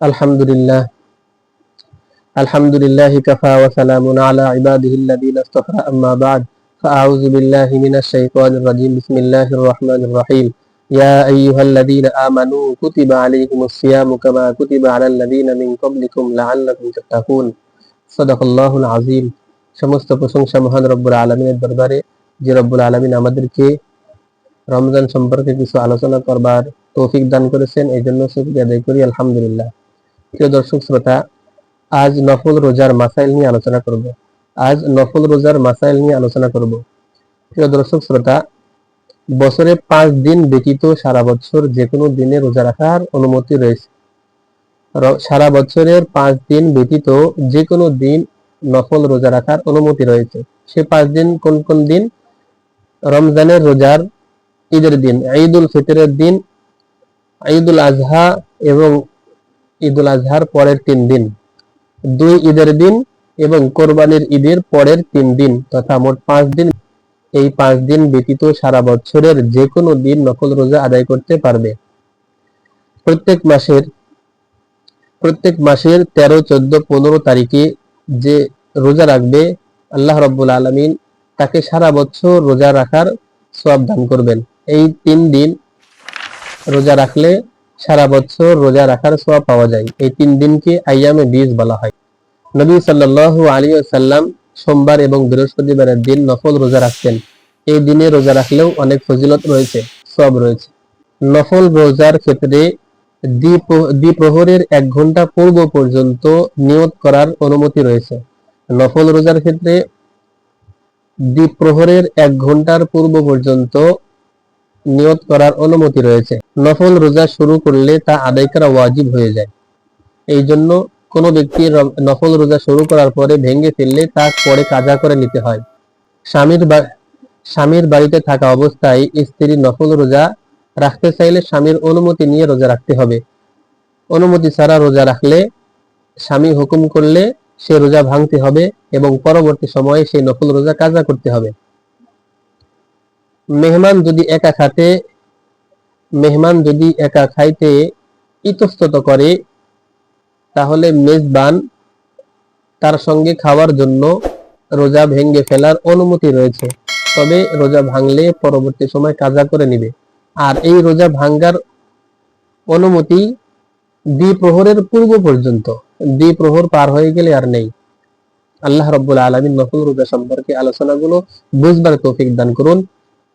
আলহামদুলিল্লাহ আলহামদুলিল্লাহি কাফা ওয়া সালামুন আলা ইবাদিহিল্লাযীনা ইসতাফা আম্মা বা'দ ফাআউযু বিল্লাহি মিনাশ শাইতানির রাজীম বিসমিল্লাহির রহমানির রহিম ইয়া আইয়ুহাল্লাযীনা আমানু কুতিবা আলাইকুমুস সিয়ামু কামা কুতিবা আলাল্লাযীনা মিন ক্বাবলিকুম লাআল্লাকুম তাত্তাকুন সাদাকাল্লাহুল আযীম। সমস্ত প্রশংসা মহান রব্বুল আলামিনের দরবারে, যে রব্বুল আলামিন আমাদেরকে রমজান সম্পর্কে কিছু আলোচনা করবার তৌফিক দান করেছেন, এই জন্য শুকরিয়া আদায় করি আলহামদুলিল্লাহ। প্রিয় দর্শক শ্রোতা, আজ নফল রোজার মাসাইল নিয়ে আলোচনা করব। প্রিয় দর্শক শ্রোতা, বছরে 5 দিন ব্যতীত সারা বছর যে কোনো দিনে রোজা রাখার অনুমতি রয়েছে। সারা বছরের 5 দিন ব্যতীত যে কোনো দিন নফল রোজা রাখার অনুমতি রয়েছে। সে 5 দিন কোন কোন দিন? রমজানের রোজার ঈদের দিন, ঈদুল ফিতরের দিন, ঈদুল আজহা এবং ঈদুল আজহার পরের 3 দিন, 2 ঈদের দিন এবং কোরবানির ঈদের পরের 3 দিন, তথা মোট 5 দিন। এই 5 দিন ব্যতীত সারা বছরের যে কোনো দিন নফল রোজা আদায় করতে পারবে। প্রত্যেক মাসের 13, 14, 15 তারিখে যে রোজা রাখবে, আল্লাহ রাব্বুল আলামিন তাকে সারা বছর রোজা রাখার সওয়াব দান করবেন। এই 3 দিন রোজা রাখলে সারা বছর রোজা রাখার সওয়াব পাওয়া যায়। এই 3 দিনকে আইয়ামে বীজ বলা হয়। নবী সাল্লাল্লাহু আলাইহি ওয়াসাল্লাম সোমবার এবং বৃহস্পতিবারের দিন নফল রোজা রাখতেন। এই দিনে রোজা রাখলেও অনেক ফজিলত রয়েছে, সওয়াব রয়েছে। নফল রোজার ক্ষেত্রে দ্বিপ্রহরের 1 ঘন্টা পূর্ব পর্যন্ত নিয়ত করার অনুমতি রয়েছে। নফল রোজার ক্ষেত্রে দ্বিপ্রহরের 1 ঘন্টার পূর্ব পর্যন্ত নিয়ত করার অনুমতি রয়েছে। নফল রোজা শুরু করলে তা আদায় করা ওয়াজিব হয়ে যায়। এই জন্য কোনো ব্যক্তি নফল রোজা শুরু করার পরে ভেঙে ফেললে তা পরে কাজা করে নিতে হয়। স্বামীর বাড়িতে থাকা অবস্থায় স্ত্রী নফল রোজা রাখতে চাইলে স্বামীর অনুমতি নিয়ে রোজা রাখতে হবে। অনুমতি ছাড়া রোজা রাখলে স্বামী হুকুম করলে সে রোজা ভাঙতে হবে এবং পরবর্তী সময়ে সেই নফল রোজা কাজা করতে হবে। মেহমান যদি একা খাইতে ইতস্তত করে, তাহলে মেজবান তার সঙ্গে খাওয়ার জন্য রোজা ভেঙে ফেলার অনুমতি রয়েছে। তবে রোজা ভাঙলে পরবর্তী সময় কাজা করে নিবে। আর এই রোজা ভাঙ্গার অনুমতি দ্বিপ্রহরের পূর্ব পর্যন্ত, দ্বিপ্রহর পার হয়ে গেলে আর নেই। আল্লাহ রাব্বুল আলামিন নফল রোজা সম্পর্কে আলোচনাগুলো বুঝবার তৌফিক দান করুন।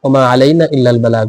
ওমা আলাইনা ইল্লাল বালাগ।